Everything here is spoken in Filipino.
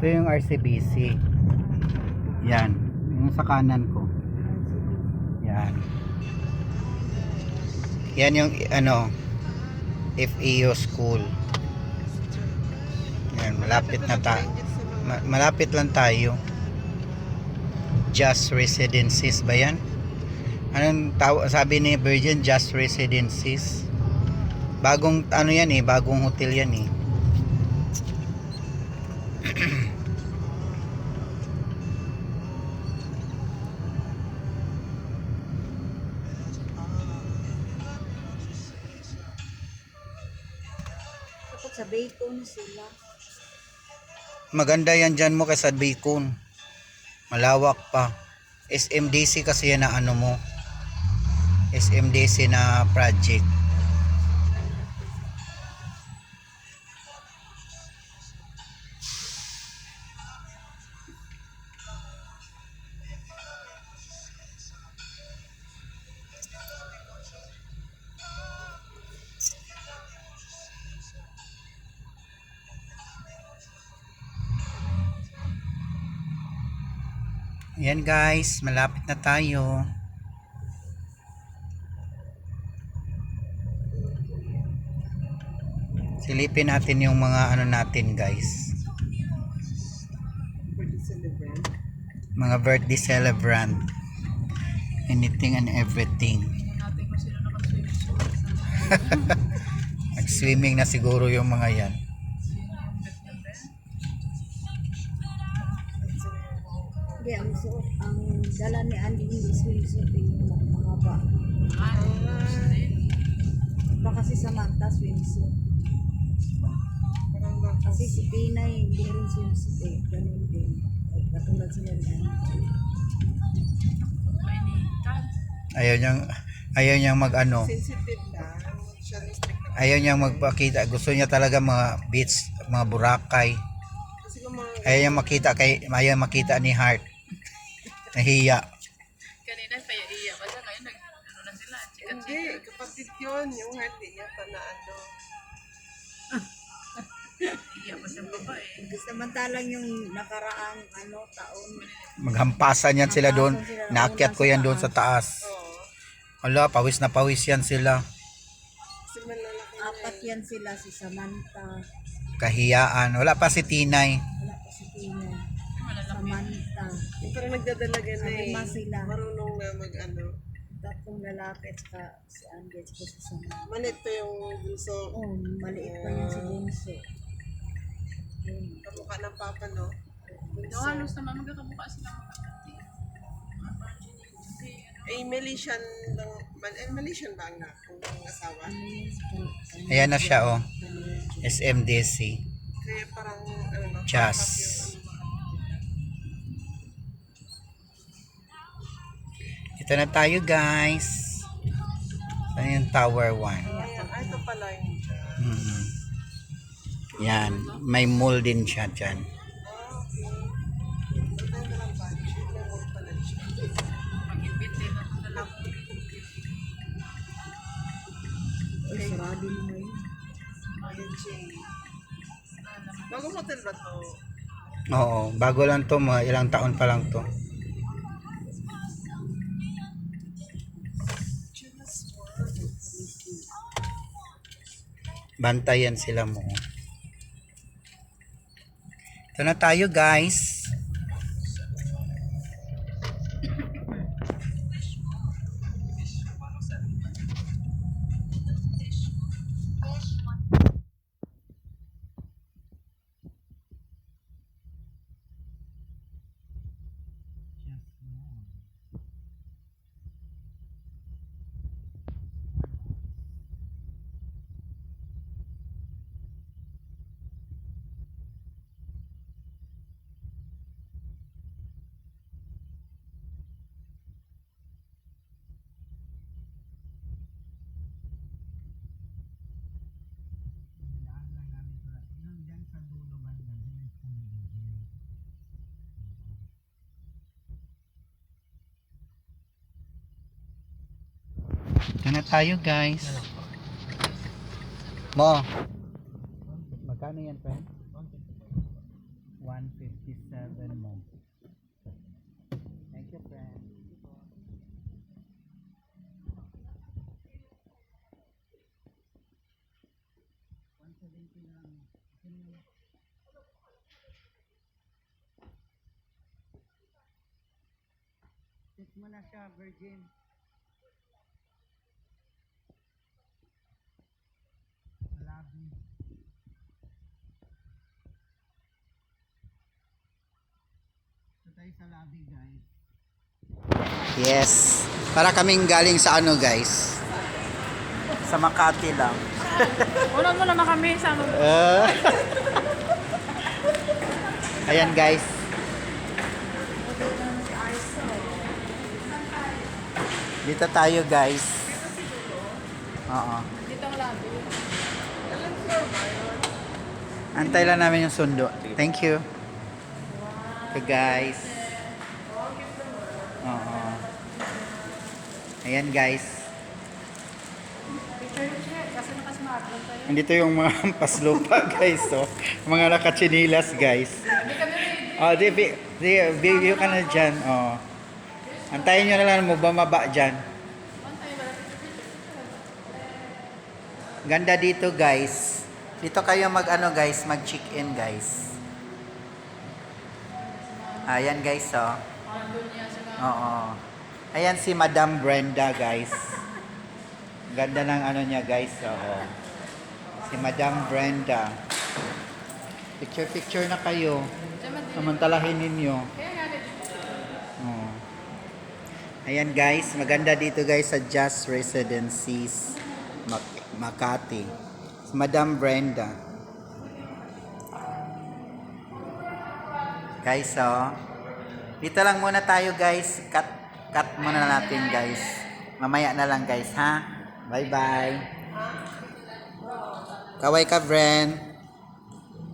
Ito yung RCBC. Yan. Yung sa kanan ko. Yan. Yan yung ano, FEO school. Yan, malapit na malapit lang tayo. Just Residences ba yan? Anong sabi ni Virgin, Just Residences? Bagong ano yan eh, bagong hotel yan eh. Dapat sa Bacon sila. Maganda yan dyan mo kaysa Bacon. Malawak pa. SMDC kasi yan na ano mo. SMDC na project. Ayan guys, malapit na tayo. Silipin natin yung mga ano natin guys. Mga birthday celebrant. Anything and everything. Nag-swimming na siguro yung mga yan. Hindi, ang suot, ang dala ni Andy hindi swimsuit yung mahaba. Baka si Samantha swimsuit. Kasi si Pinay hindi rin swimsuit eh. Ganun din. Katulad sila ni Andy. Ayaw niyang mag ano. Sensitive na. Ayaw niyang magpakita. Gusto niya talaga mga beach, mga Boracay. Kasi kung mga Ayaw makita ni Heart. Nahiya. Kanina kaya iya pa siya, ngayon ano na sila, hindi, kapatid yun. Yung heart niya pa na ano. iya pa siya babae. Samantalang yung nakaraang taon. Maghampasan yan sila doon. Naakyat ko yan doon sa taas. Oo. Hala, pawis na pawis yan sila. Kasi malalaki na Apat yan sila, si Samantha. Kahiyaan. Wala pa si Tinay. Wala pa si Pinay. Samantha. yung parang nagdadalaga na eh. Lima sila. Marunong na mag ano. Tatlong lalaki at saka si Andy at saka si Samantha. Manit pa yung bunso. Oh, maliit pa yung si Bunso. Yun. Kamukha ng papa, no? No, halos naman magkakabuka sila mga kapatid. Mga virginity, Ay, Malaysian lang. Malaysian ba ang asawa? Ayan na siya oh. SMDC. Kaya parang, ano, no? Just. pakpak yung, Ito na tayo guys. Saan yung Tower 1? ito pala yung dyan. Yan. May mall din siya dyan. Okay. Tayo na lang budget. May mall pala siya. pag-invite nila sa lang. Ay, sarado mo yun. Bagong hotel ba to? Oo. Bago lang to. Mga ilang taon pa lang to. Bantayan sila mo. Ito na tayo guys. Ito na tayo guys. Mo. Magkano yan, friend? 150. friend mo. Thank you, friend. Check mo na siya, virgin. Malabi. Ito tayo sa lobby, guys. Yes. Para kaming galing sa ano, guys? Sa Makati lang. Ulan mo naman kami sa ano. Ayan, guys. Dito tayo, guys. Oo. Dito ang labi. Antay lang namin yung sundo. Thank you. Okay, guys. Oo. Ayan, guys. Picture kasi nakasmartphone tayo. Andito yung mga paslupa, guys. Oh. Mga nakachinilas, guys. Oh, view ka na dyan. Oh. Antayin nyo na lang mo bumaba dyan. Ganda dito, guys. Dito kayo guys, mag-check-in, guys. Ayan, guys, oh. Oo. Ayan si Madam Brenda, guys. Ganda ng ano niya, guys. Oo. Si Madam Brenda. Picture-picture na kayo. Samantalahin ninyo. Oo. Ayan, guys. Maganda dito, guys, sa Just Residencies Makati. Si Madam Brenda. Guys, oh. Dito lang muna tayo, guys. Cut muna natin, guys. Mamaya na lang, guys, ha? Bye-bye. Kaway ka, Bren.